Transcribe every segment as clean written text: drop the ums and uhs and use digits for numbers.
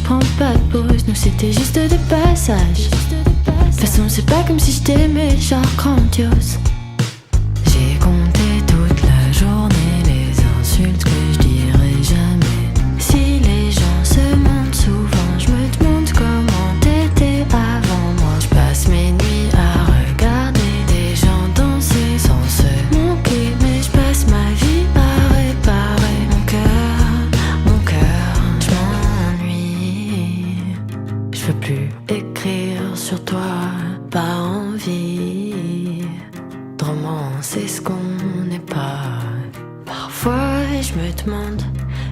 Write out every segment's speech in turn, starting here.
je prends pas de pause, nous c'était juste de passage. De toute façon c'est pas comme si je t'aimais, genre grandiose. J'ai compté toute la journée les insultes que je dirais jamais. Si les gens se mentent souvent, je me demande comment t'étais avant moi. Je passe mes nuits à regarder des gens danser sans se manquer, mais je passe ma vie à réparer mon cœur, je m'ennuie. Je veux plus écrire sur toi, pas envie de romancer ce qu'on n'est pas. Parfois je me demande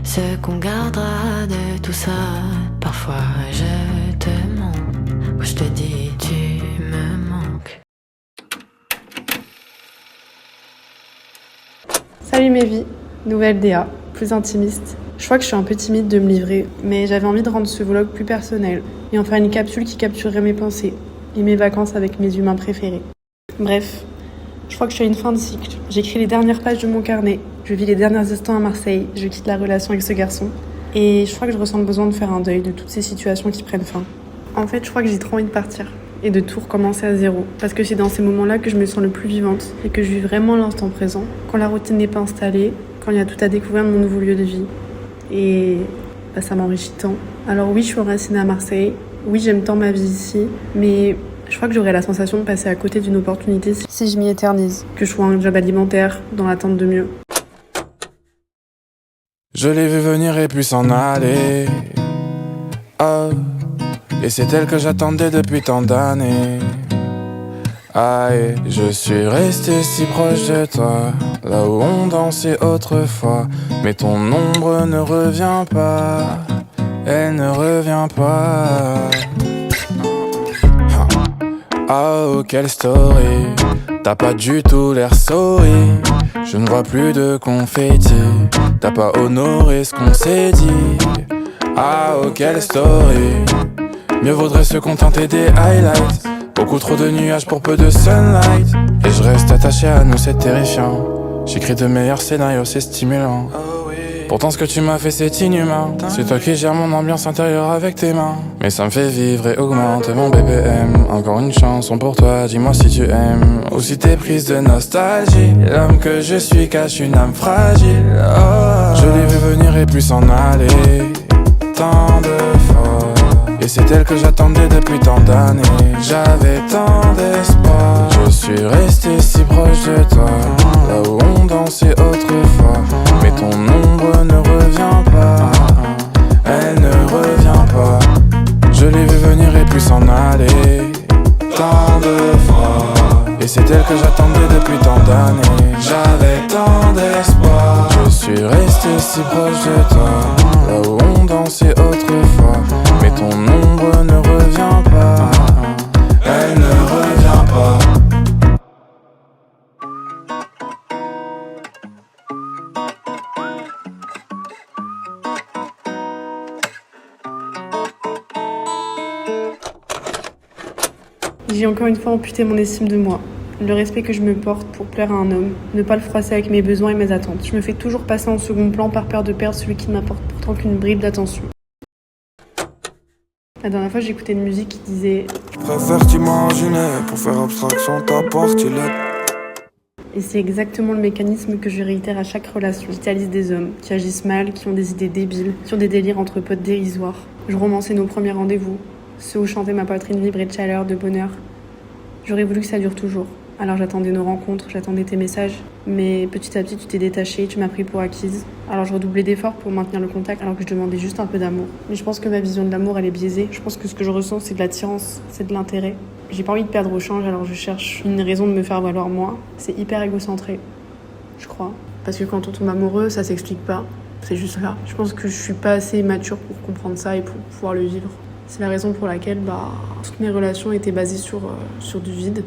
ce qu'on gardera de tout ça. Parfois je te mens, je te dis tu me manques. Salut mes vies, nouvelle DA, plus intimiste. Je crois que je suis un peu timide de me livrer, mais j'avais envie de rendre ce vlog plus personnel et en faire une capsule qui capturerait mes pensées et mes vacances avec mes humains préférés. Bref, je crois que je suis à une fin de cycle. J'écris les dernières pages de mon carnet, je vis les derniers instants à Marseille, je quitte la relation avec ce garçon et je crois que je ressens le besoin de faire un deuil de toutes ces situations qui prennent fin. En fait, je crois que j'ai trop envie de partir et de tout recommencer à zéro, parce que c'est dans ces moments-là que je me sens le plus vivante et que je vis vraiment l'instant présent, quand la routine n'est pas installée, quand il y a tout à découvrir de mon nouveau lieu de vie. Et ça m'enrichit tant. Alors oui, je suis enracinée à Marseille, oui, j'aime tant ma vie ici, mais je crois que j'aurais la sensation de passer à côté d'une opportunité si je m'y éternise, que je sois un job alimentaire dans l'attente de mieux. Je l'ai vu venir et puis s'en aller. Oh, et c'est elle que j'attendais depuis tant d'années. Aïe, je suis resté si proche de toi, là où on dansait autrefois. Mais ton ombre ne revient pas, elle ne revient pas. Oh, quelle story, t'as pas du tout l'air sorry. Je ne vois plus de confetti, t'as pas honoré ce qu'on s'est dit. Ah, oh, quelle story, mieux vaudrait se contenter des highlights. Beaucoup trop de nuages pour peu de sunlight. Et je reste attaché à nous, c'est terrifiant. J'écris de meilleurs scénarios, c'est stimulant. Pourtant ce que tu m'as fait c'est inhumain. C'est toi qui gères mon ambiance intérieure avec tes mains. Mais ça me fait vivre et augmente mon BPM. Encore une chanson pour toi, dis-moi si tu aimes. Ou si t'es prise de nostalgie. L'homme que je suis cache une âme fragile. Oh, je l'ai vu venir et puis s'en aller. Tant de fois. Et c'est elle que j'attendais depuis tant d'années. J'avais tant d'espoir. Je suis resté si proche de toi, là où on dansait autrefois. Mais ton ombre ne revient pas, elle ne revient pas. Je l'ai vu venir et puis s'en aller. Tant de fois. Et c'est elle que j'attendais depuis tant d'années. J'avais tant d'espoir. Je suis resté si proche de toi, là où on dansait autrefois. Mais ton ombre ne revient pas, elle ne revient pas. J'ai encore une fois amputé mon estime de moi, le respect que je me porte pour plaire à un homme, ne pas le froisser avec mes besoins et mes attentes. Je me fais toujours passer en second plan par peur de perdre celui qui ne m'apporte pourtant qu'une bribe d'attention. La dernière fois, j'écoutais une musique qui disait « Je préfère t'imaginer pour faire abstraction ta partie là. » Et c'est exactement le mécanisme que je réitère à chaque relation. J'idéalise des hommes qui agissent mal, qui ont des idées débiles, qui ont des délires entre potes dérisoires. Je romançais nos premiers rendez-vous, ceux où chantait ma poitrine vibrait de chaleur, de bonheur. J'aurais voulu que ça dure toujours. Alors j'attendais nos rencontres, j'attendais tes messages. Mais petit à petit, tu t'es détachée, tu m'as pris pour acquise. Alors je redoublais d'efforts pour maintenir le contact alors que je demandais juste un peu d'amour. Mais je pense que ma vision de l'amour, elle est biaisée. Je pense que ce que je ressens, c'est de l'attirance, c'est de l'intérêt. J'ai pas envie de perdre au change, alors je cherche une raison de me faire valoir moi. C'est hyper égocentré, je crois. Parce que quand on tombe amoureux, ça s'explique pas. C'est juste là. Je pense que je suis pas assez mature pour comprendre ça et pour pouvoir le vivre. C'est la raison pour laquelle toutes mes relations étaient basées sur du vide.